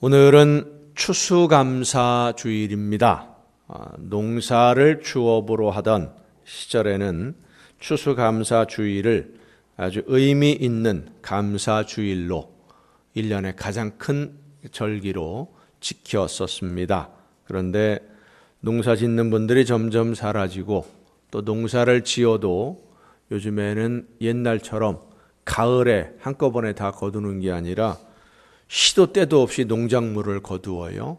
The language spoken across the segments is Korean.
오늘은 추수감사주일입니다. 농사를 주업으로 하던 시절에는 추수감사주일을 아주 의미 있는 감사주일로 1년의 가장 큰 절기로 지켰었습니다. 그런데 농사 짓는 분들이 점점 사라지고 또 농사를 지어도 요즘에는 옛날처럼 가을에 한꺼번에 다 거두는 게 아니라 시도 때도 없이 농작물을 거두어요.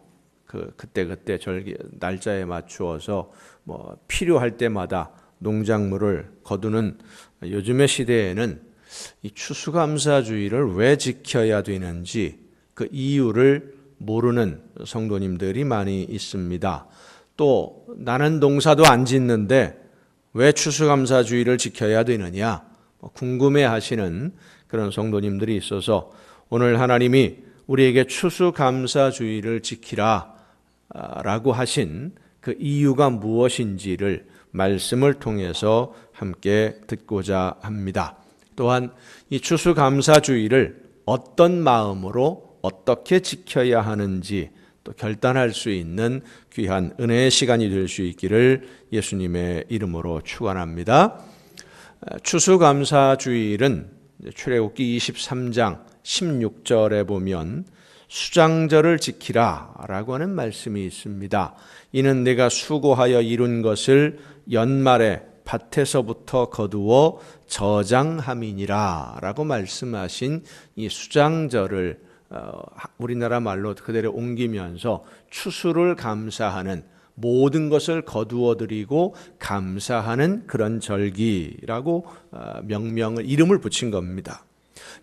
그때 절기 날짜에 맞추어서 필요할 때마다 농작물을 거두는 요즘의 시대에는 이 추수감사주의를 왜 지켜야 되는지 그 이유를 모르는 성도님들이 많이 있습니다. 또 나는 농사도 안 짓는데 왜 추수감사주의를 지켜야 되느냐 궁금해하시는 그런 성도님들이 있어서 오늘 하나님이 우리에게 추수감사주의를 지키라 라고 하신 그 이유가 무엇인지를 말씀을 통해서 함께 듣고자 합니다. 또한 이 추수감사주의를 어떤 마음으로 어떻게 지켜야 하는지 또 결단할 수 있는 귀한 은혜의 시간이 될 수 있기를 예수님의 이름으로 축원합니다. 추수감사주일은 출애굽기 23장 16절에 보면 수장절을 지키라 라고 하는 말씀이 있습니다. 이는 내가 수고하여 이룬 것을 연말에 밭에서부터 거두어 저장함이니라 라고 말씀하신 이 수장절을 우리나라 말로 그대로 옮기면서 추수를 감사하는 모든 것을 거두어 드리고 감사하는 그런 절기라고 이름을 붙인 겁니다.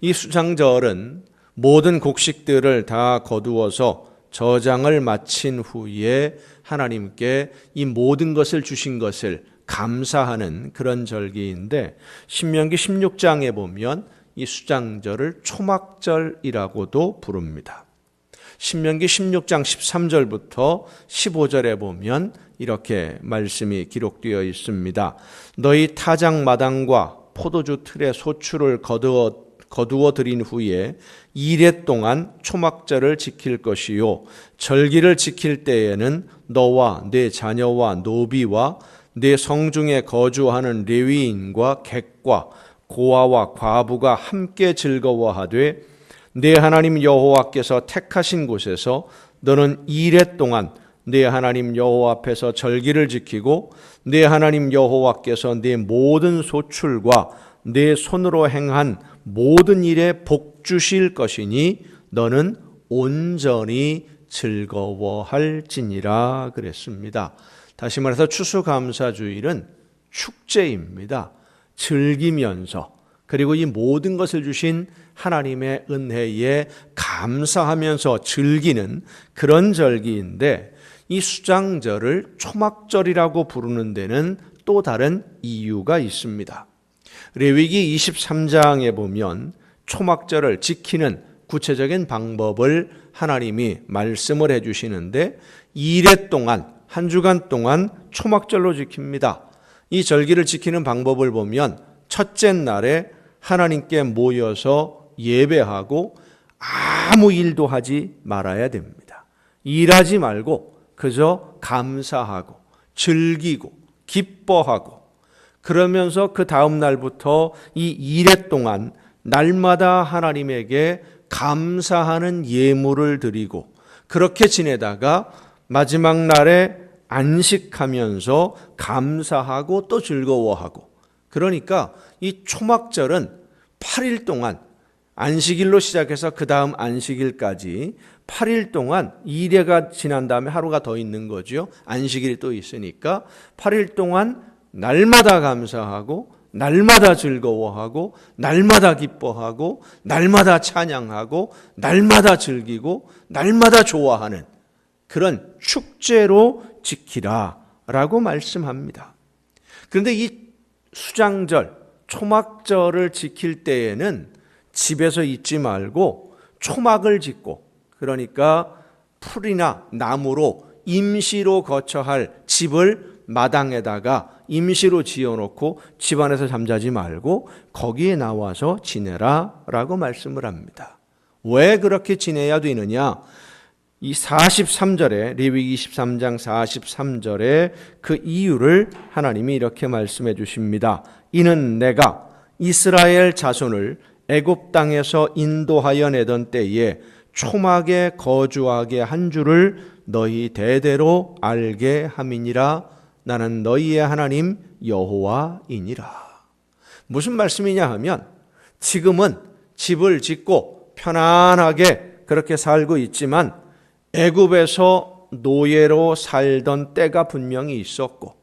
이 수장절은 모든 곡식들을 다 거두어서 저장을 마친 후에 하나님께 이 모든 것을 주신 것을 감사하는 그런 절기인데 신명기 16장에 보면 이 수장절을 초막절이라고도 부릅니다. 신명기 16장 13절부터 15절에 보면 이렇게 말씀이 기록되어 있습니다. 너희 타작 마당과 포도주 틀에 소출을 거두어 드린 후에 2래 동안 초막절을 지킬 것이요 절기를 지킬 때에는 너와 네 자녀와 노비와 네 성중에 거주하는 레위인과 객과 고아와 과부가 함께 즐거워하되 네 하나님 여호와께서 택하신 곳에서 너는 2래 동안 네 하나님 여호와 앞에서 절기를 지키고 네 하나님 여호와께서 네 모든 소출과 네 손으로 행한 모든 일에 복 주실 것이니 너는 온전히 즐거워할지니라 그랬습니다. 다시 말해서 추수감사주일은 축제입니다. 즐기면서 그리고 이 모든 것을 주신 하나님의 은혜에 감사하면서 즐기는 그런 절기인데 이 수장절을 초막절이라고 부르는 데는 또 다른 이유가 있습니다. 레위기 23장에 보면 초막절을 지키는 구체적인 방법을 하나님이 말씀을 해주시는데 2래 동안 한 주간 동안 초막절로 지킵니다. 이 절기를 지키는 방법을 보면 첫째 날에 하나님께 모여서 예배하고 아무 일도 하지 말아야 됩니다. 일하지 말고 그저 감사하고 즐기고 기뻐하고 그러면서 그 다음 날부터 이 2래 동안 날마다 하나님에게 감사하는 예물을 드리고 그렇게 지내다가 마지막 날에 안식하면서 감사하고 또 즐거워하고 그러니까 이 초막절은 8일 동안 안식일로 시작해서 그 다음 안식일까지 8일 동안 2레가 지난 다음에 하루가 더 있는 거죠. 안식일이 또 있으니까 8일 동안 날마다 감사하고 날마다 즐거워하고 날마다 기뻐하고 날마다 찬양하고 날마다 즐기고 날마다 좋아하는 그런 축제로 지키라라고 말씀합니다. 그런데 이 수장절, 초막절을 지킬 때에는 집에서 있지 말고 초막을 짓고 그러니까 풀이나 나무로 임시로 거처할 집을 마당에다가 임시로 지어놓고 집안에서 잠자지 말고 거기에 나와서 지내라 라고 말씀을 합니다. 왜 그렇게 지내야 되느냐? 이 43절에 레위기 23장 43절에 그 이유를 하나님이 이렇게 말씀해 주십니다. 이는 내가 이스라엘 자손을 애굽 땅에서 인도하여 내던 때에 초막에 거주하게 한 줄을 너희 대대로 알게 함이니라. 나는 너희의 하나님 여호와이니라. 무슨 말씀이냐 하면 지금은 집을 짓고 편안하게 그렇게 살고 있지만 애굽에서 노예로 살던 때가 분명히 있었고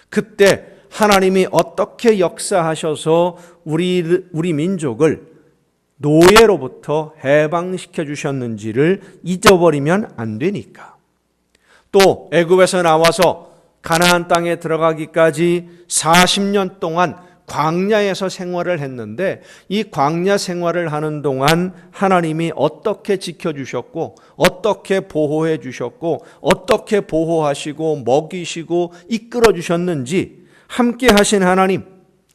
그때 하나님이 어떻게 역사하셔서 우리 민족을 노예로부터 해방시켜 주셨는지를 잊어버리면 안 되니까. 또 애굽에서 나와서 가나안 땅에 들어가기까지 40년 동안 광야에서 생활을 했는데 이 광야 생활을 하는 동안 하나님이 어떻게 지켜주셨고 어떻게 보호해 주셨고 어떻게 보호하시고 먹이시고 이끌어 주셨는지 함께 하신 하나님,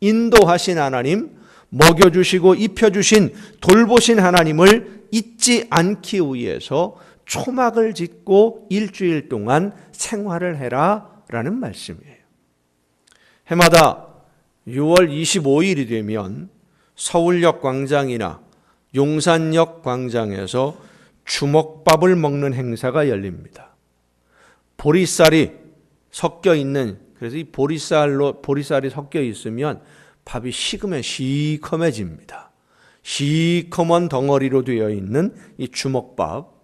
인도하신 하나님, 먹여주시고 입혀주신 돌보신 하나님을 잊지 않기 위해서 초막을 짓고 일주일 동안 생활을 해라 라는 말씀이에요. 해마다 6월 25일이 되면 서울역 광장이나 용산역 광장에서 주먹밥을 먹는 행사가 열립니다. 보리쌀이 섞여 있는, 그래서 이 보리쌀이 섞여 있으면 밥이 식으면 시커매집니다. 시커먼 덩어리로 되어 있는 이 주먹밥.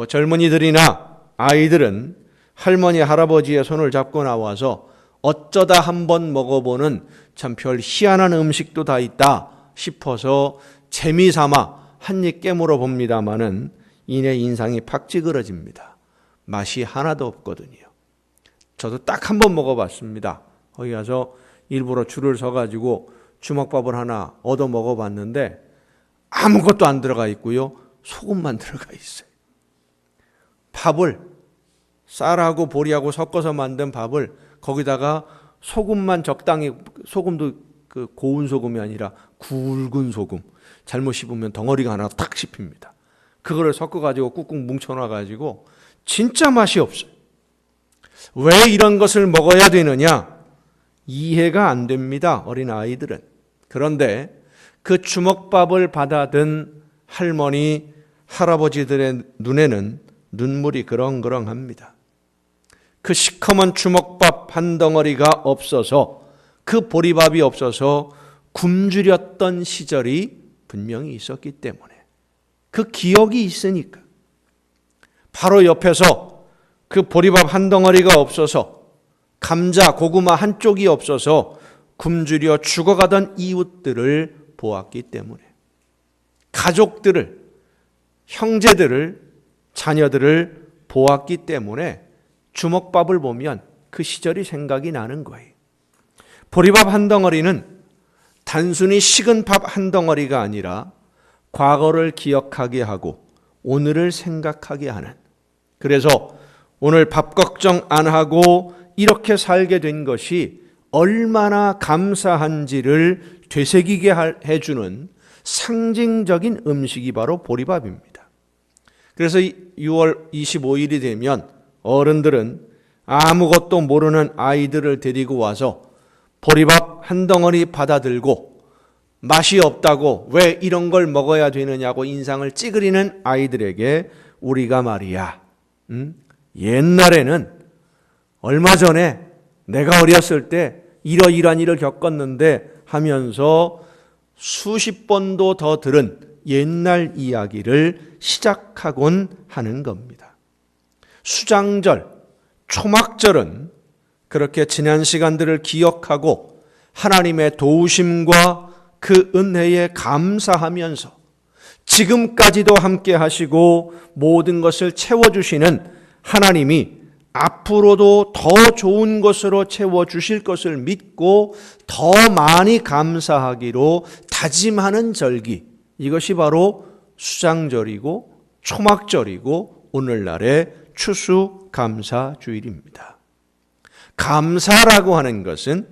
젊은이들이나 아이들은 할머니, 할아버지의 손을 잡고 나와서 어쩌다 한번 먹어보는 참 별 희한한 음식도 다 있다 싶어서 재미삼아 한 입 깨물어 봅니다마는 이내 인상이 팍 찌그러집니다. 맛이 하나도 없거든요. 저도 딱 한 번 먹어봤습니다. 거기 가서 일부러 줄을 서가지고 주먹밥을 하나 얻어 먹어봤는데 아무것도 안 들어가 있고요. 소금만 들어가 있어요. 밥을 쌀하고 보리하고 섞어서 만든 밥을 거기다가 소금만 적당히, 소금도 그 고운 소금이 아니라 굵은 소금, 잘못 씹으면 덩어리가 하나 탁 씹힙니다. 그거를 섞어가지고 꾹꾹 뭉쳐놔가지고 진짜 맛이 없어요. 왜 이런 것을 먹어야 되느냐? 이해가 안 됩니다, 어린 아이들은. 그런데 그 주먹밥을 받아든 할머니, 할아버지들의 눈에는 눈물이 그렁그렁합니다. 그 시커먼 주먹밥 한 덩어리가 없어서, 그 보리밥이 없어서 굶주렸던 시절이 분명히 있었기 때문에, 그 기억이 있으니까. 바로 옆에서 그 보리밥 한 덩어리가 없어서, 감자, 고구마 한 쪽이 없어서 굶주려 죽어가던 이웃들을 보았기 때문에, 가족들을, 형제들을, 자녀들을 보았기 때문에 주먹밥을 보면 그 시절이 생각이 나는 거예요. 보리밥 한 덩어리는 단순히 식은 밥 한 덩어리가 아니라 과거를 기억하게 하고 오늘을 생각하게 하는, 그래서 오늘 밥 걱정 안 하고 이렇게 살게 된 것이 얼마나 감사한지를 되새기게 해주는 상징적인 음식이 바로 보리밥입니다. 그래서 6월 25일이 되면 어른들은 아무것도 모르는 아이들을 데리고 와서 보리밥 한 덩어리 받아들고 맛이 없다고 왜 이런 걸 먹어야 되느냐고 인상을 찌그리는 아이들에게 우리가 말이야, 옛날에는 얼마 전에 내가 어렸을 때 이러이러한 일을 겪었는데 하면서 수십 번도 더 들은 옛날 이야기를 시작하곤 하는 겁니다. 수장절, 초막절은 그렇게 지난 시간들을 기억하고 하나님의 도우심과 그 은혜에 감사하면서 지금까지도 함께 하시고 모든 것을 채워주시는 하나님이 앞으로도 더 좋은 것으로 채워주실 것을 믿고 더 많이 감사하기로 다짐하는 절기, 이것이 바로 수장절이고 초막절이고 오늘날의 추수감사주일입니다. 감사라고 하는 것은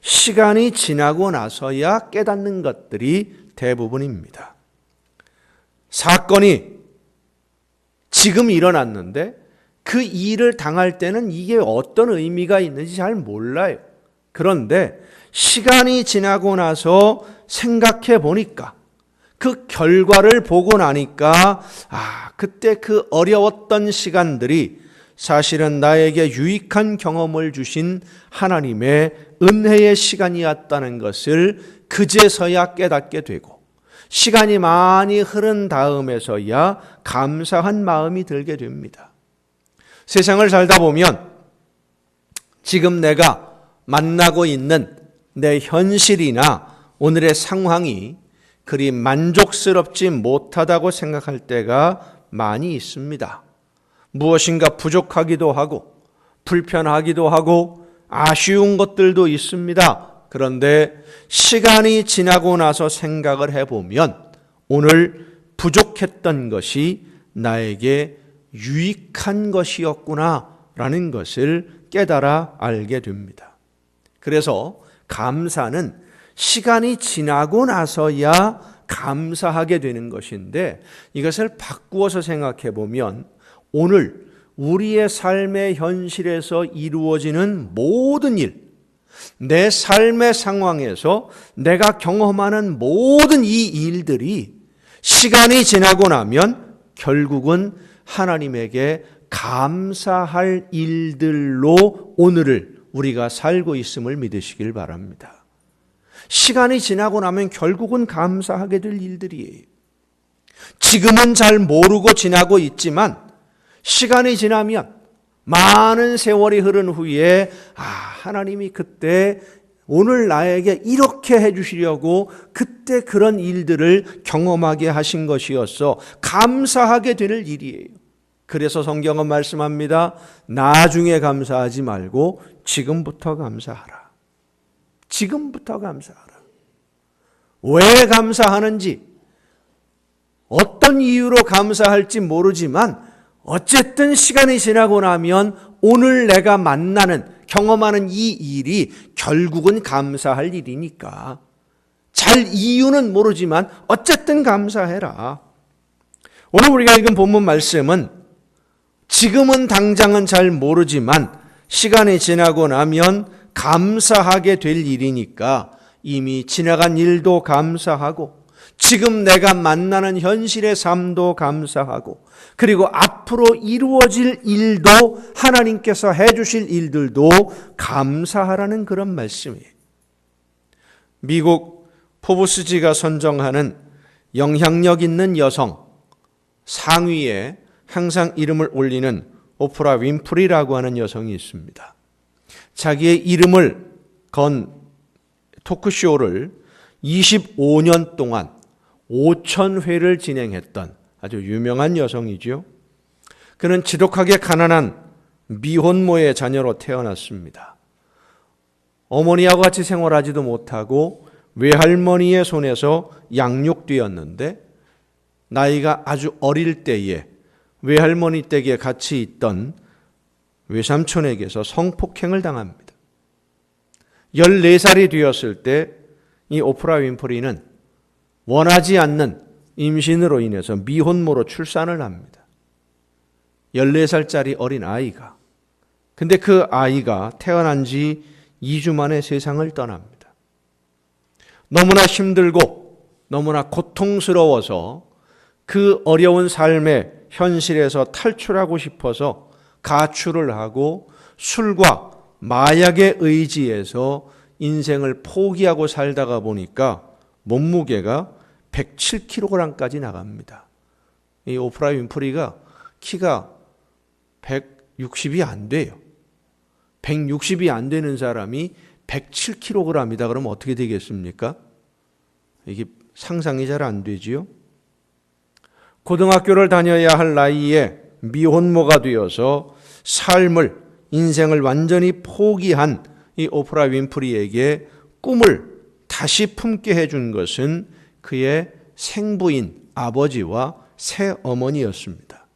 시간이 지나고 나서야 깨닫는 것들이 대부분입니다. 사건이 지금 일어났는데 그 일을 당할 때는 이게 어떤 의미가 있는지 잘 몰라요. 그런데 시간이 지나고 나서 생각해 보니까 그 결과를 보고 나니까 그때 그 어려웠던 시간들이 사실은 나에게 유익한 경험을 주신 하나님의 은혜의 시간이었다는 것을 그제서야 깨닫게 되고 시간이 많이 흐른 다음에서야 감사한 마음이 들게 됩니다. 세상을 살다 보면 지금 내가 만나고 있는 내 현실이나 오늘의 상황이 그리 만족스럽지 못하다고 생각할 때가 많이 있습니다. 무엇인가 부족하기도 하고 불편하기도 하고 아쉬운 것들도 있습니다. 그런데 시간이 지나고 나서 생각을 해보면 오늘 부족했던 것이 나에게 유익한 것이었구나라는 것을 깨달아 알게 됩니다. 그래서 감사는 시간이 지나고 나서야 감사하게 되는 것인데 이것을 바꾸어서 생각해 보면 오늘 우리의 삶의 현실에서 이루어지는 모든 일, 내 삶의 상황에서 내가 경험하는 모든 이 일들이 시간이 지나고 나면 결국은 하나님에게 감사할 일들로 오늘을 우리가 살고 있음을 믿으시길 바랍니다. 시간이 지나고 나면 결국은 감사하게 될 일들이에요. 지금은 잘 모르고 지나고 있지만 시간이 지나면 많은 세월이 흐른 후에 하나님이 그때 오늘 나에게 이렇게 해주시려고 그때 그런 일들을 경험하게 하신 것이었어 감사하게 될 일이에요. 그래서 성경은 말씀합니다. 나중에 감사하지 말고 지금부터 감사하라. 지금부터 감사하라. 왜 감사하는지 어떤 이유로 감사할지 모르지만 어쨌든 시간이 지나고 나면 오늘 내가 만나는 경험하는 이 일이 결국은 감사할 일이니까 잘 이유는 모르지만 어쨌든 감사해라. 오늘 우리가 읽은 본문 말씀은 지금은 당장은 잘 모르지만 시간이 지나고 나면 감사하게 될 일이니까 이미 지나간 일도 감사하고 지금 내가 만나는 현실의 삶도 감사하고 그리고 앞으로 이루어질 일도 하나님께서 해주실 일들도 감사하라는 그런 말씀이에요. 미국 포브스지가 선정하는 영향력 있는 여성 상위에 항상 이름을 올리는 오프라 윈프리라고 하는 여성이 있습니다. 자기의 이름을 건 토크쇼를 25년 동안 5,000회를 진행했던 아주 유명한 여성이죠. 그는 지독하게 가난한 미혼모의 자녀로 태어났습니다. 어머니하고 같이 생활하지도 못하고 외할머니의 손에서 양육되었는데 나이가 아주 어릴 때에 외할머니 댁에 같이 있던 외삼촌에게서 성폭행을 당합니다. 14살이 되었을 때 이 오프라 윈프리는 원하지 않는 임신으로 인해서 미혼모로 출산을 합니다. 14살짜리 어린 아이가. 근데 그 아이가 태어난 지 2주 만에 세상을 떠납니다. 너무나 힘들고 너무나 고통스러워서 그 어려운 삶의 현실에서 탈출하고 싶어서 가출을 하고 술과 마약에 의지해서 인생을 포기하고 살다가 보니까 몸무게가 107kg까지 나갑니다. 이 오프라 윈프리가 키가 160이 안 돼요. 160이 안 되는 사람이 107kg이다. 그러면 어떻게 되겠습니까? 이게 상상이 잘 안 되지요. 고등학교를 다녀야 할 나이에 미혼모가 되어서 삶을, 인생을 완전히 포기한 이 오프라 윈프리에게 꿈을 다시 품게 해준 것은 그의 생부인 아버지와 새어머니였습니다.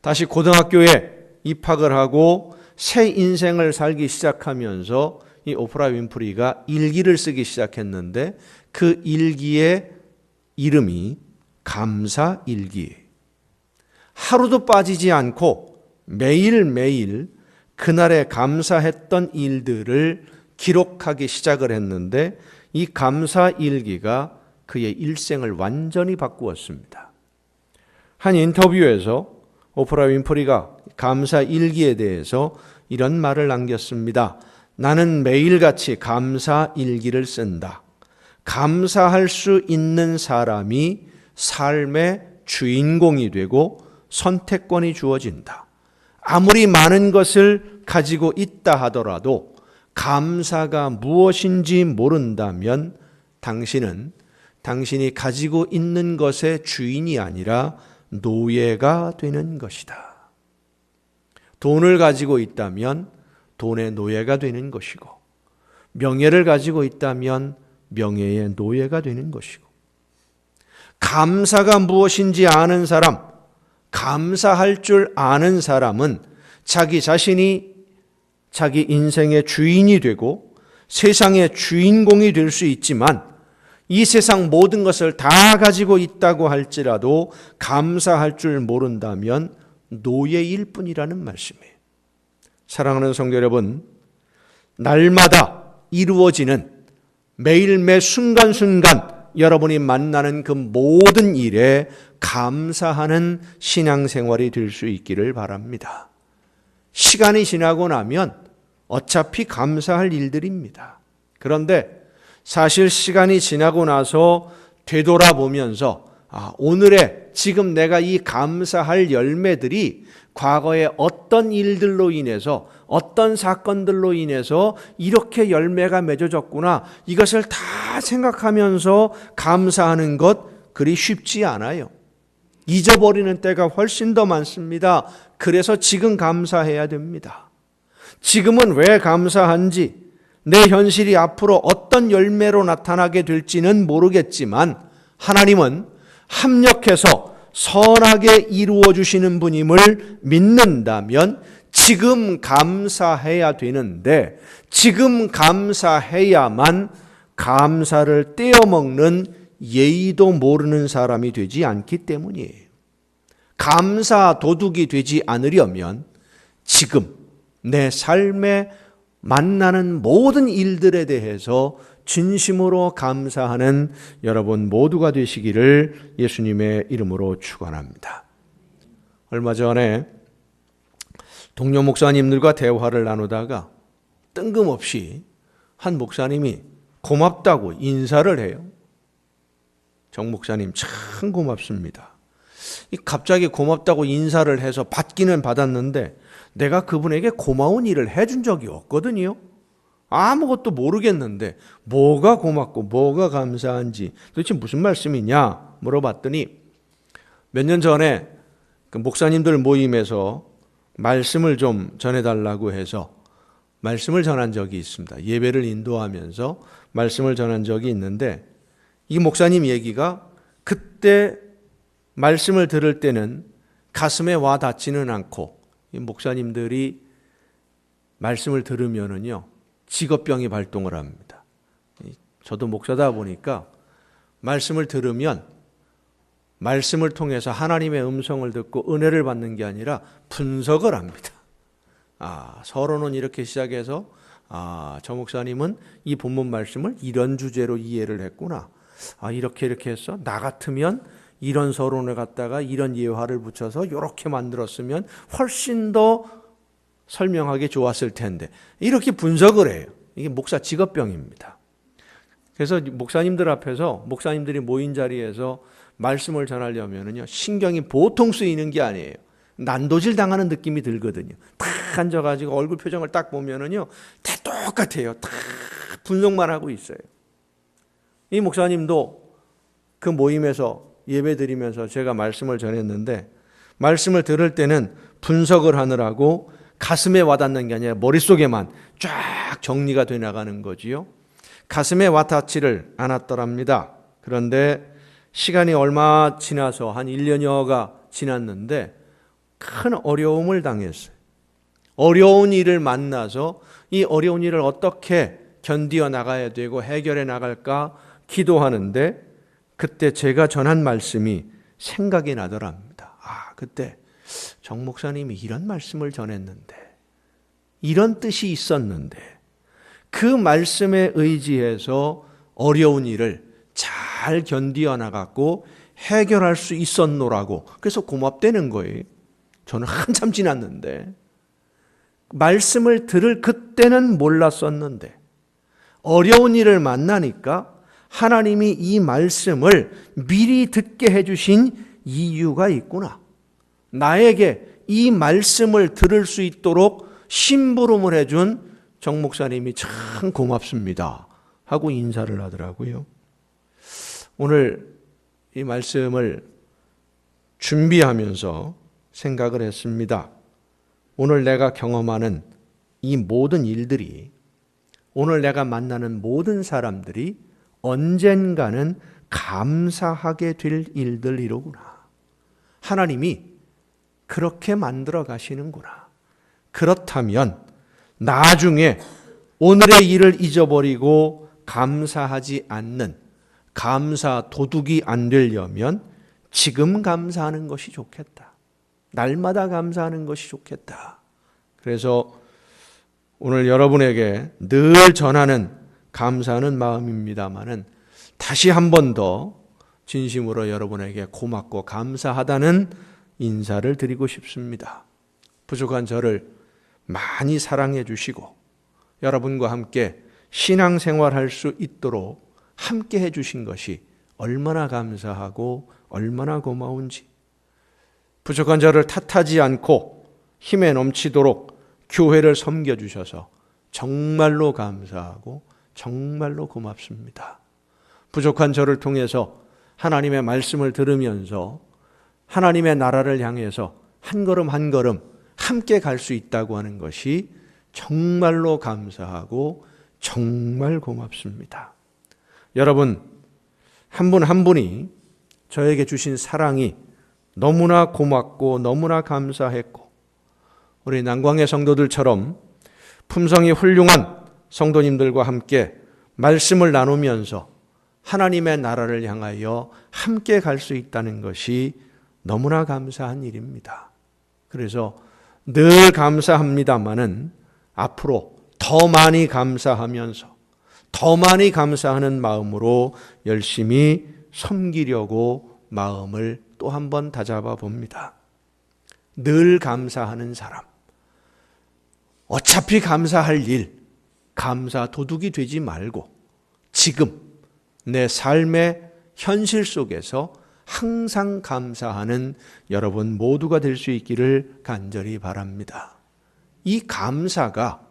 다시 고등학교에 입학을 하고 새 인생을 살기 시작하면서 이 오프라 윈프리가 일기를 쓰기 시작했는데 그 일기의 이름이 감사일기예요. 하루도 빠지지 않고 매일매일 그날에 감사했던 일들을 기록하기 시작을 했는데 이 감사 일기가 그의 일생을 완전히 바꾸었습니다. 한 인터뷰에서 오프라 윈프리가 감사 일기에 대해서 이런 말을 남겼습니다. 나는 매일같이 감사 일기를 쓴다. 감사할 수 있는 사람이 삶의 주인공이 되고 선택권이 주어진다. 아무리 많은 것을 가지고 있다 하더라도 감사가 무엇인지 모른다면 당신은 당신이 가지고 있는 것의 주인이 아니라 노예가 되는 것이다. 돈을 가지고 있다면 돈의 노예가 되는 것이고, 명예를 가지고 있다면 명예의 노예가 되는 것이고, 감사가 무엇인지 아는 사람, 감사할 줄 아는 사람은 자기 자신이 자기 인생의 주인이 되고 세상의 주인공이 될 수 있지만 이 세상 모든 것을 다 가지고 있다고 할지라도 감사할 줄 모른다면 노예일 뿐이라는 말씀이에요. 사랑하는 성도 여러분, 날마다 이루어지는 매일 매 순간순간 여러분이 만나는 그 모든 일에 감사하는 신앙생활이 될 수 있기를 바랍니다. 시간이 지나고 나면 어차피 감사할 일들입니다. 그런데 사실 시간이 지나고 나서 되돌아보면서 오늘의 지금 내가 이 감사할 열매들이 과거에 어떤 일들로 인해서 어떤 사건들로 인해서 이렇게 열매가 맺어졌구나, 이것을 다 생각하면서 감사하는 것 그리 쉽지 않아요. 잊어버리는 때가 훨씬 더 많습니다. 그래서 지금 감사해야 됩니다. 지금은 왜 감사한지, 내 현실이 앞으로 어떤 열매로 나타나게 될지는 모르겠지만 하나님은 합력해서 선하게 이루어 주시는 분임을 믿는다면 지금 감사해야 되는데, 지금 감사해야만 감사를 떼어먹는 예의도 모르는 사람이 되지 않기 때문이에요. 감사 도둑이 되지 않으려면 지금 내 삶에 만나는 모든 일들에 대해서 진심으로 감사하는 여러분 모두가 되시기를 예수님의 이름으로 축원합니다. 얼마 전에 동료 목사님들과 대화를 나누다가 뜬금없이 한 목사님이 고맙다고 인사를 해요. 정 목사님 참 고맙습니다. 갑자기 고맙다고 인사를 해서 받기는 받았는데 내가 그분에게 고마운 일을 해준 적이 없거든요. 아무것도 모르겠는데 뭐가 고맙고 뭐가 감사한지 도대체 무슨 말씀이냐 물어봤더니 몇 년 전에 그 목사님들 모임에서 말씀을 좀 전해달라고 해서 말씀을 전한 적이 있습니다. 예배를 인도하면서 말씀을 전한 적이 있는데 이 목사님 얘기가 그때 말씀을 들을 때는 가슴에 와 닿지는 않고 이 목사님들이 말씀을 들으면은요 직업병이 발동을 합니다. 저도 목사다 보니까 말씀을 들으면 말씀을 통해서 하나님의 음성을 듣고 은혜를 받는 게 아니라 분석을 합니다. 서론은 이렇게 시작해서 저 목사님은 이 본문 말씀을 이런 주제로 이해를 했구나. 이렇게 해서 나 같으면 이런 서론을 갖다가 이런 예화를 붙여서 이렇게 만들었으면 훨씬 더 설명하기 좋았을 텐데 이렇게 분석을 해요. 이게 목사 직업병입니다. 그래서 목사님들 앞에서 목사님들이 모인 자리에서 말씀을 전하려면요 신경이 보통 쓰이는 게 아니에요. 난도질 당하는 느낌이 들거든요. 딱 앉아가지고 얼굴 표정을 딱 보면은요 다 똑같아요. 다 분석만 하고 있어요. 이 목사님도 그 모임에서 예배 드리면서 제가 말씀을 전했는데 말씀을 들을 때는 분석을 하느라고 가슴에 와닿는 게 아니라 머릿속에만 쫙 정리가 돼 나가는 거지요. 가슴에 와닿지를 않았더랍니다. 그런데 시간이 얼마 지나서 한 1년여가 지났는데 큰 어려움을 당했어요. 어려운 일을 만나서 이 어려운 일을 어떻게 견디어 나가야 되고 해결해 나갈까 기도하는데 그때 제가 전한 말씀이 생각이 나더랍니다. 그때 정 목사님이 이런 말씀을 전했는데, 이런 뜻이 있었는데, 그 말씀에 의지해서 어려운 일을 잘 견디어 나갔고 해결할 수 있었노라고, 그래서 고맙다는 거예요. 저는 한참 지났는데, 말씀을 들을 그때는 몰랐었는데, 어려운 일을 만나니까 하나님이 이 말씀을 미리 듣게 해주신 이유가 있구나. 나에게 이 말씀을 들을 수 있도록 심부름을 해준 정 목사님이 참 고맙습니다 하고 인사를 하더라고요. 오늘 이 말씀을 준비하면서 생각을 했습니다. 오늘 내가 경험하는 이 모든 일들이, 오늘 내가 만나는 모든 사람들이 언젠가는 감사하게 될 일들이로구나. 하나님이 그렇게 만들어 가시는구나. 그렇다면 나중에 오늘의 일을 잊어버리고 감사하지 않는, 감사 도둑이 안 되려면 지금 감사하는 것이 좋겠다. 날마다 감사하는 것이 좋겠다. 그래서 오늘 여러분에게 늘 전하는 감사하는 마음입니다마는 다시 한 번 더 진심으로 여러분에게 고맙고 감사하다는 인사를 드리고 싶습니다. 부족한 저를 많이 사랑해 주시고 여러분과 함께 신앙생활할 수 있도록 함께 해 주신 것이 얼마나 감사하고 얼마나 고마운지, 부족한 저를 탓하지 않고 힘에 넘치도록 교회를 섬겨주셔서 정말로 감사하고 정말로 고맙습니다. 부족한 저를 통해서 하나님의 말씀을 들으면서 하나님의 나라를 향해서 한 걸음 한 걸음 함께 갈 수 있다고 하는 것이 정말로 감사하고 정말 고맙습니다. 여러분, 한 분 한 분이 저에게 주신 사랑이 너무나 고맙고 너무나 감사했고, 우리 난광의 성도들처럼 품성이 훌륭한 성도님들과 함께 말씀을 나누면서 하나님의 나라를 향하여 함께 갈 수 있다는 것이 너무나 감사한 일입니다. 그래서 늘 감사합니다마는 앞으로 더 많이 감사하면서 더 많이 감사하는 마음으로 열심히 섬기려고 마음을 또 한 번 다잡아 봅니다. 늘 감사하는 사람, 어차피 감사할 일, 감사 도둑이 되지 말고 지금 내 삶의 현실 속에서 항상 감사하는 여러분 모두가 될 수 있기를 간절히 바랍니다. 이 감사가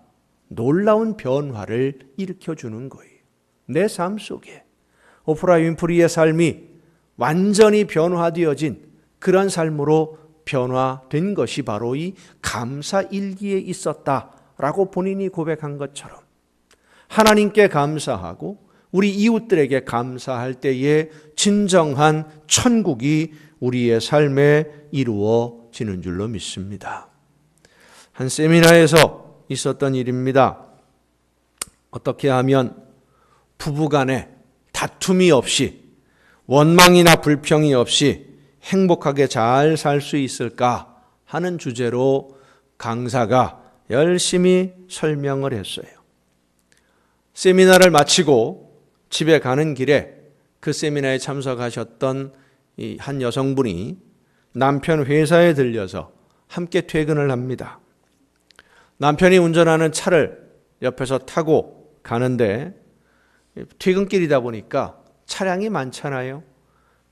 놀라운 변화를 일으켜주는 거예요. 내 삶 속에 오프라 윈프리의 삶이 완전히 변화되어진 그런 삶으로 변화된 것이 바로 이 감사 일기에 있었다라고 본인이 고백한 것처럼, 하나님께 감사하고 우리 이웃들에게 감사할 때에 진정한 천국이 우리의 삶에 이루어지는 줄로 믿습니다. 한 세미나에서 있었던 일입니다. 어떻게 하면 부부간에 다툼이 없이, 원망이나 불평이 없이 행복하게 잘 살 수 있을까 하는 주제로 강사가 열심히 설명을 했어요. 세미나를 마치고 집에 가는 길에 그 세미나에 참석하셨던 이 한 여성분이 남편 회사에 들려서 함께 퇴근을 합니다. 남편이 운전하는 차를 옆에서 타고 가는데 퇴근길이다 보니까 차량이 많잖아요.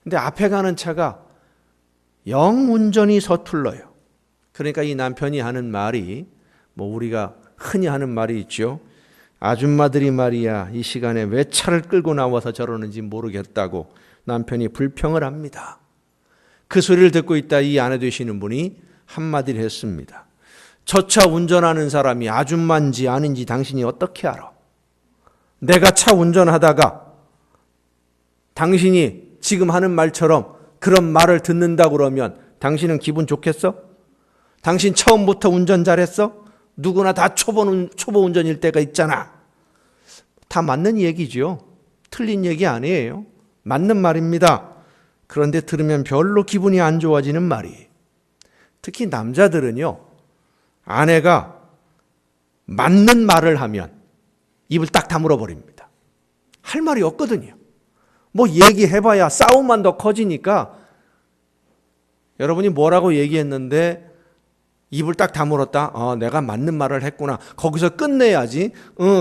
근데 앞에 가는 차가 영 운전이 서툴러요. 그러니까 이 남편이 하는 말이, 우리가 흔히 하는 말이 있죠. 아줌마들이 말이야, 이 시간에 왜 차를 끌고 나와서 저러는지 모르겠다고 남편이 불평을 합니다. 그 소리를 듣고 있다 이 아내 되시는 분이 한마디를 했습니다. 저 차 운전하는 사람이 아줌마인지 아닌지 당신이 어떻게 알아? 내가 차 운전하다가 당신이 지금 하는 말처럼 그런 말을 듣는다 그러면 당신은 기분 좋겠어? 당신 처음부터 운전 잘했어? 누구나 다 초보 운전일 때가 있잖아. 다 맞는 얘기죠. 틀린 얘기 아니에요. 맞는 말입니다. 그런데 들으면 별로 기분이 안 좋아지는 말이, 특히 남자들은요, 아내가 맞는 말을 하면 입을 딱 다물어 버립니다. 할 말이 없거든요. 뭐 얘기해봐야 싸움만 더 커지니까 여러분이 뭐라고 얘기했는데 입을 딱 다물었다. 내가 맞는 말을 했구나. 거기서 끝내야지.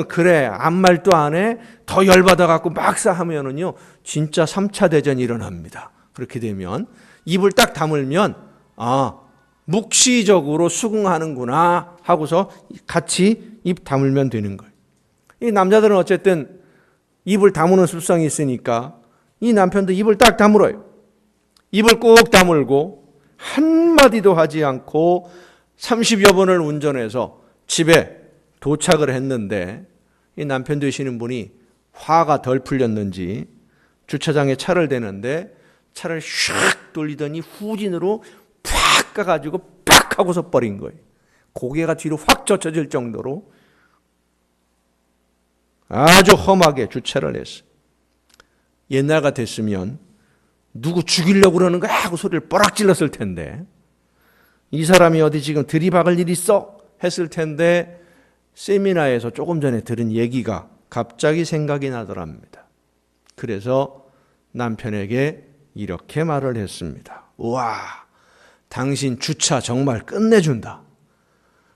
그래. 아무 말도 안 해. 더 열받아갖고 막 싸하면은요, 진짜 3차 대전이 일어납니다. 그렇게 되면 입을 딱 다물면 묵시적으로 수긍하는구나 하고서 같이 입 다물면 되는 거예요. 이 남자들은 어쨌든 입을 다무는 습성이 있으니까 이 남편도 입을 딱 다물어요. 입을 꼭 다물고 한마디도 하지 않고 30여 번을 운전해서 집에 도착을 했는데 이 남편 되시는 분이 화가 덜 풀렸는지 주차장에 차를 대는데 차를 샥 돌리더니 후진으로 팍 가가지고 팍 하고서 버린 거예요. 고개가 뒤로 확 젖혀질 정도로 아주 험하게 주차를 했어요. 옛날 같았으면 누구 죽이려고 그러는 거야 하고 소리를 뻐락 질렀을 텐데 이 사람이 어디 지금 들이박을 일 있어? 했을 텐데 세미나에서 조금 전에 들은 얘기가 갑자기 생각이 나더랍니다. 그래서 남편에게 이렇게 말을 했습니다. 우와, 당신 주차 정말 끝내준다.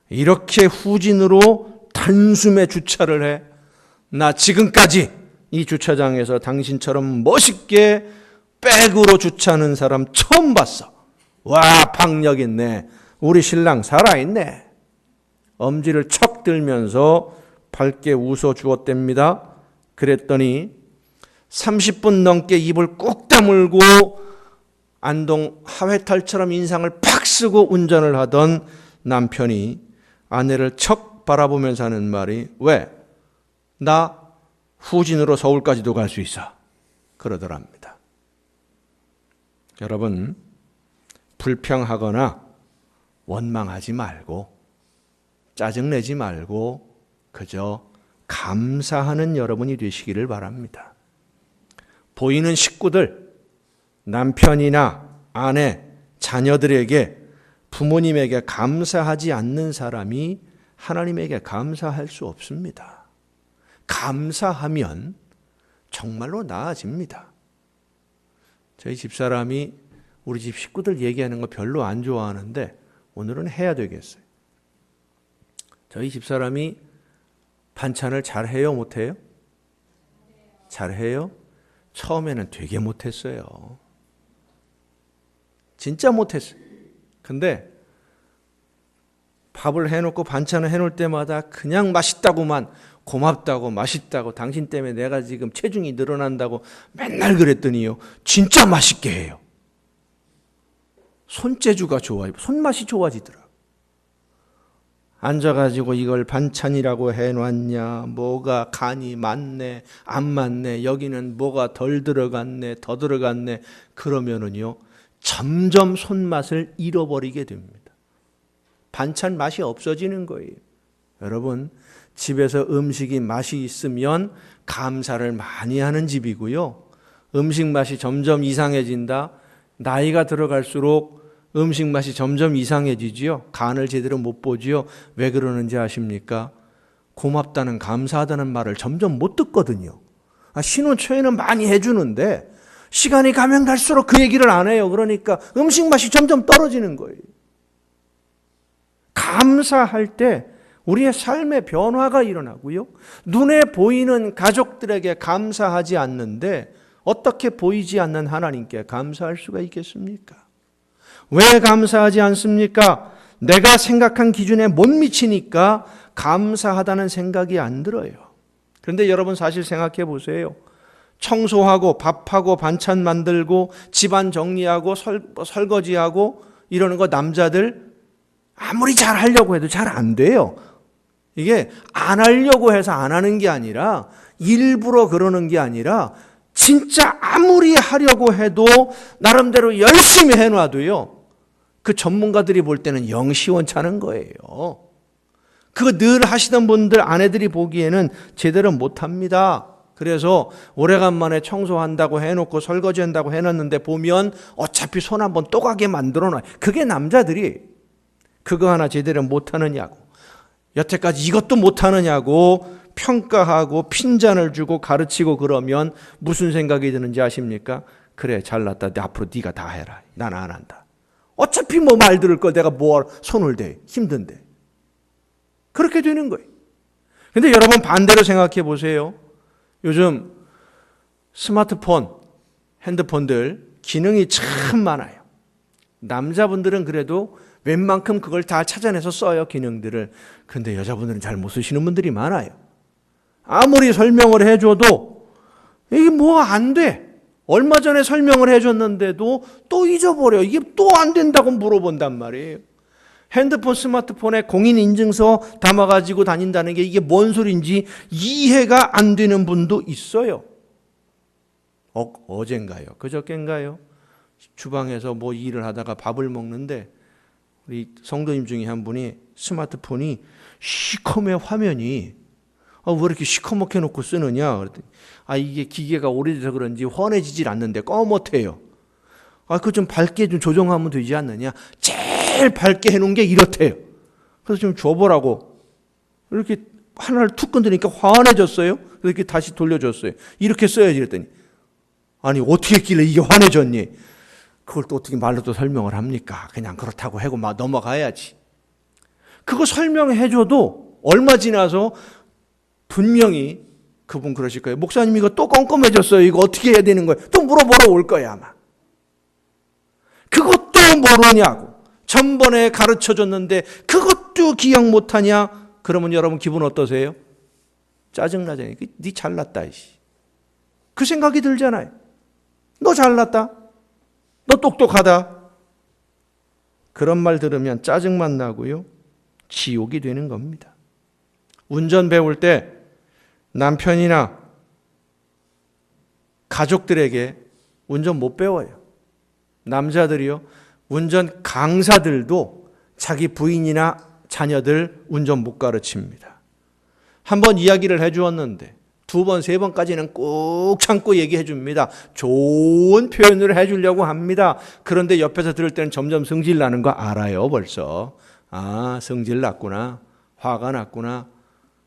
이렇게 후진으로 단숨에 주차를 해. 나 지금까지 이 주차장에서 당신처럼 멋있게 백으로 주차하는 사람 처음 봤어. 와, 박력 있네. 우리 신랑 살아있네. 엄지를 척 들면서 밝게 웃어주었답니다. 그랬더니 30분 넘게 입을 꾹 다물고 안동 하회탈처럼 인상을 팍 쓰고 운전을 하던 남편이 아내를 척 바라보면서 하는 말이 왜? 나 후진으로 서울까지도 갈 수 있어. 그러더랍니다. 여러분, 불평하거나 원망하지 말고 짜증내지 말고 그저 감사하는 여러분이 되시기를 바랍니다. 보이는 식구들, 남편이나 아내, 자녀들에게 부모님에게 감사하지 않는 사람이 하나님에게 감사할 수 없습니다. 감사하면 정말로 나아집니다. 저희 집사람이 우리 집 식구들 얘기하는 거 별로 안 좋아하는데 오늘은 해야 되겠어요. 저희 집사람이 반찬을 잘해요, 못해요? 잘해요? 처음에는 되게 못했어요. 진짜 못했어요. 근데 밥을 해놓고 반찬을 해놓을 때마다 그냥 맛있다고만 고맙다고 맛있다고 당신 때문에 내가 지금 체중이 늘어난다고 맨날 그랬더니요. 진짜 맛있게 해요. 손재주가 좋아요. 손맛이 좋아지더라고요. 앉아가지고 이걸 반찬이라고 해놨냐, 뭐가 간이 맞네, 안 맞네, 여기는 뭐가 덜 들어갔네, 더 들어갔네, 그러면은요, 점점 손맛을 잃어버리게 됩니다. 반찬 맛이 없어지는 거예요. 여러분, 집에서 음식이 맛이 있으면 감사를 많이 하는 집이고요. 음식 맛이 점점 이상해진다. 나이가 들어갈수록 음식 맛이 점점 이상해지지요. 간을 제대로 못 보지요. 왜 그러는지 아십니까? 고맙다는 감사하다는 말을 점점 못 듣거든요. 신혼 초에는 많이 해주는데 시간이 가면 갈수록 그 얘기를 안 해요. 그러니까 음식 맛이 점점 떨어지는 거예요. 감사할 때 우리의 삶의 변화가 일어나고요. 눈에 보이는 가족들에게 감사하지 않는데 어떻게 보이지 않는 하나님께 감사할 수가 있겠습니까? 왜 감사하지 않습니까? 내가 생각한 기준에 못 미치니까 감사하다는 생각이 안 들어요. 그런데 여러분 사실 생각해 보세요. 청소하고 밥하고 반찬 만들고 집안 정리하고 설거지하고 이러는 거 남자들 아무리 잘 하려고 해도 잘 안 돼요. 이게 안 하려고 해서 안 하는 게 아니라 일부러 그러는 게 아니라 진짜 아무리 하려고 해도 나름대로 열심히 해놔도요. 그 전문가들이 볼 때는 영 시원찮은 거예요. 그거 늘 하시던 분들 아내들이 보기에는 제대로 못합니다. 그래서 오래간만에 청소한다고 해놓고 설거지한다고 해놨는데 보면 어차피 손 한번 또 가게 만들어놔요. 그게 남자들이 그거 하나 제대로 못하느냐고, 여태까지 이것도 못하느냐고 평가하고 핀잔을 주고 가르치고 그러면 무슨 생각이 드는지 아십니까? 그래, 잘났다. 앞으로 네가 다 해라. 난 안 한다. 어차피 뭐 말 들을 거 내가 뭐 손을 대. 힘든데. 그렇게 되는 거예요. 근데 여러분 반대로 생각해 보세요. 요즘 스마트폰, 핸드폰들 기능이 참 많아요. 남자분들은 그래도 웬만큼 그걸 다 찾아내서 써요, 기능들을. 근데 여자분들은 잘 못 쓰시는 분들이 많아요. 아무리 설명을 해줘도 이게 뭐 안 돼. 얼마 전에 설명을 해줬는데도 또 잊어버려. 이게 또 안 된다고 물어본단 말이에요. 핸드폰, 스마트폰에 공인인증서 담아가지고 다닌다는 게 이게 뭔 소리인지 이해가 안 되는 분도 있어요. 어젠가요? 그저께인가요? 주방에서 뭐 일을 하다가 밥을 먹는데 우리 성도님 중에 한 분이 스마트폰이 시커매 화면이 왜 이렇게 시커멓게 놓고 쓰느냐 그랬더니 이게 기계가 오래돼서 그런지 환해지질 않는데 꺼멓대요. 그거 좀 밝게 좀 조정하면 되지 않느냐. 제일 밝게 해놓은 게 이렇대요. 그래서 좀 줘보라고 이렇게 하나를 툭 건드리니까 환해졌어요. 이렇게 다시 돌려줬어요. 이렇게 써야지 그랬더니 아니 어떻게 했길래 이게 환해졌니? 그걸 또 어떻게 말로 또 설명을 합니까? 그냥 그렇다고 하고 막 넘어가야지. 그거 설명해줘도 얼마 지나서 분명히 그분 그러실 거예요. 목사님 이거 또 껌껌해졌어요. 이거 어떻게 해야 되는 거예요? 또 물어보러 올 거예요 아마. 그것도 모르냐고. 전번에 가르쳐줬는데 그것도 기억 못하냐? 그러면 여러분 기분 어떠세요? 짜증나잖아요. 네 잘났다. 그 생각이 들잖아요. 너 잘났다. 너 똑똑하다. 그런 말 들으면 짜증만 나고요. 지옥이 되는 겁니다. 운전 배울 때 남편이나 가족들에게 운전 못 배워요. 남자들이요. 운전 강사들도 자기 부인이나 자녀들 운전 못 가르칩니다. 한번 이야기를 해주었는데 두 번, 세 번까지는 꾹 참고 얘기해 줍니다. 좋은 표현을 해주려고 합니다. 그런데 옆에서 들을 때는 점점 성질 나는 거 알아요, 벌써. 성질 났구나. 화가 났구나.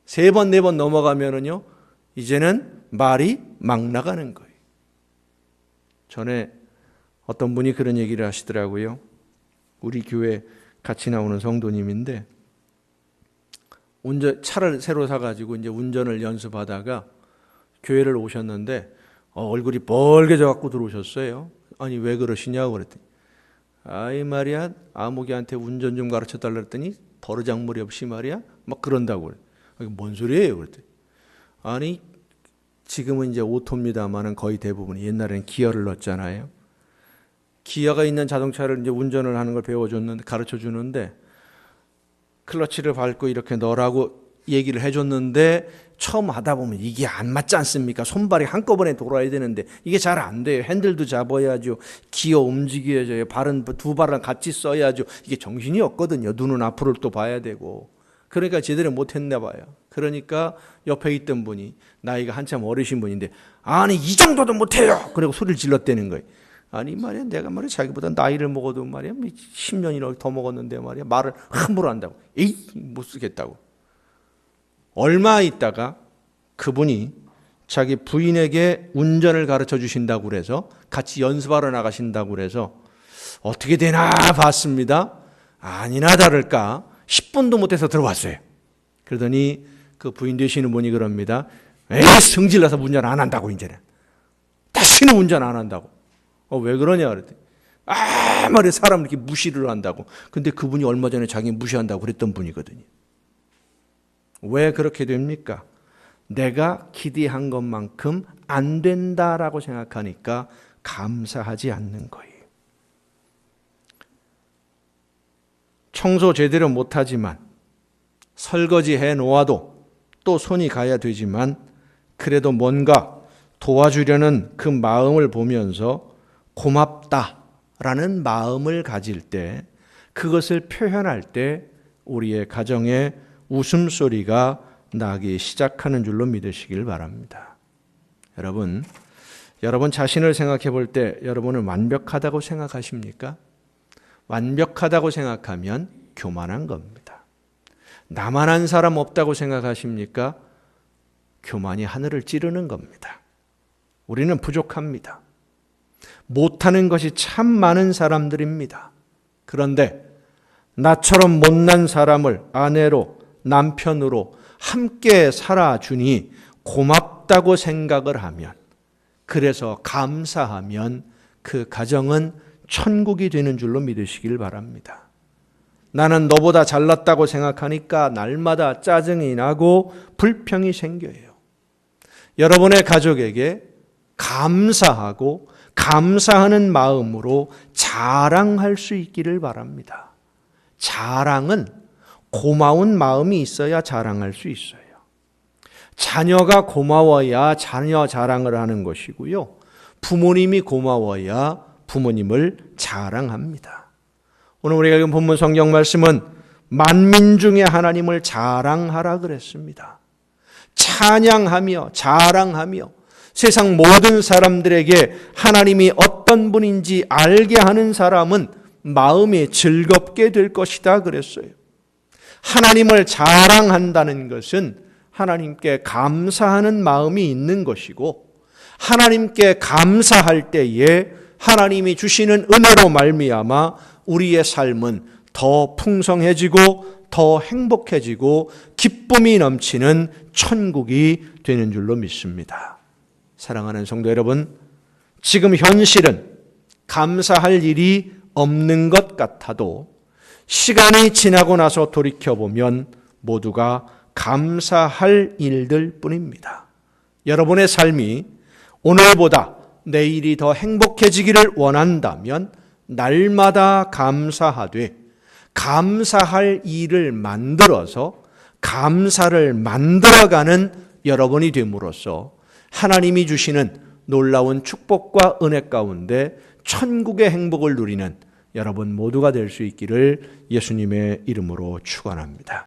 세 번, 네 번 넘어가면은요, 이제는 말이 막 나가는 거예요. 전에 어떤 분이 그런 얘기를 하시더라고요. 우리 교회 같이 나오는 성도님인데, 차를 새로 사가지고 이제 운전을 연습하다가 교회를 오셨는데 얼굴이 벌개져 갖고 들어오셨어요. 아니 왜 그러시냐고 그랬더니 말이야 아무개한테 운전 좀 가르쳐 달라 그랬더니 버르장머리 없이 말이야 막 그런다고 그래. 이게 뭔 소리예요? 그랬더니 아니 지금은 이제 오토입니다만은 거의 대부분이 옛날에는 기어를 넣었잖아요. 기어가 있는 자동차를 이제 운전을 하는 걸 배워줬는데 가르쳐 주는데 클러치를 밟고 이렇게 넣으라고 얘기를 해줬는데 처음 하다 보면 이게 안 맞지 않습니까? 손발이 한꺼번에 돌아야 되는데 이게 잘 안 돼요. 핸들도 잡아야죠. 기어 움직여야죠. 발은 두 발은 같이 써야죠. 이게 정신이 없거든요. 눈은 앞으로 또 봐야 되고. 그러니까 제대로 못했나 봐요. 그러니까 옆에 있던 분이 나이가 한참 어리신 분인데 아니 이 정도도 못해요. 그리고 소리를 질렀다는 거예요. 아니 말이야 내가 말이야 자기보다 나이를 먹어도 말이야 10년이나 더 먹었는데 말이야 말을 함부로 한다고. 에이 못 쓰겠다고. 얼마 있다가 그분이 자기 부인에게 운전을 가르쳐 주신다고 그래서 같이 연습하러 나가신다고 그래서 어떻게 되나 봤습니다. 아니나 다를까 10분도 못해서 들어왔어요. 그러더니 그 부인 되시는 분이 그럽니다. 에이 성질나서 운전 안 한다고 이제는. 다시는 운전 안 한다고. 왜 그러냐 그랬더니 말이야 사람 이렇게 무시를 한다고. 근데 그분이 얼마 전에 자기 무시한다고 그랬던 분이거든요. 왜 그렇게 됩니까? 내가 기대한 것만큼 안 된다라고 생각하니까 감사하지 않는 거예요. 청소 제대로 못하지만 설거지 해놓아도 또 손이 가야 되지만 그래도 뭔가 도와주려는 그 마음을 보면서 고맙다라는 마음을 가질 때 그것을 표현할 때 우리의 가정에 웃음소리가 나기 시작하는 줄로 믿으시길 바랍니다. 여러분 자신을 생각해 볼 때 여러분은 완벽하다고 생각하십니까? 완벽하다고 생각하면 교만한 겁니다. 나만 한 사람 없다고 생각하십니까? 교만이 하늘을 찌르는 겁니다. 우리는 부족합니다. 못하는 것이 참 많은 사람들입니다. 그런데 나처럼 못난 사람을 아내로, 남편으로 함께 살아주니 고맙다고 생각을 하면, 그래서 감사하면 그 가정은 천국이 되는 줄로 믿으시길 바랍니다. 나는 너보다 잘났다고 생각하니까 날마다 짜증이 나고 불평이 생겨요. 여러분의 가족에게 감사하고 감사하는 마음으로 자랑할 수 있기를 바랍니다. 자랑은 고마운 마음이 있어야 자랑할 수 있어요. 자녀가 고마워야 자녀 자랑을 하는 것이고요. 부모님이 고마워야 부모님을 자랑합니다. 오늘 우리가 읽은 본문 성경 말씀은 만민 중에 하나님을 자랑하라 그랬습니다. 찬양하며 자랑하며 세상 모든 사람들에게 하나님이 어떤 분인지 알게 하는 사람은 마음이 즐겁게 될 것이다 그랬어요. 하나님을 자랑한다는 것은 하나님께 감사하는 마음이 있는 것이고, 하나님께 감사할 때에 하나님이 주시는 은혜로 말미암아 우리의 삶은 더 풍성해지고 더 행복해지고 기쁨이 넘치는 천국이 되는 줄로 믿습니다. 사랑하는 성도 여러분, 지금 현실은 감사할 일이 없는 것 같아도 시간이 지나고 나서 돌이켜보면 모두가 감사할 일들 뿐입니다. 여러분의 삶이 오늘보다 내일이 더 행복해지기를 원한다면 날마다 감사하되 감사할 일을 만들어서 감사를 만들어가는 여러분이 됨으로써 하나님이 주시는 놀라운 축복과 은혜 가운데 천국의 행복을 누리는 여러분 모두가 될 수 있기를 예수님의 이름으로 축원합니다.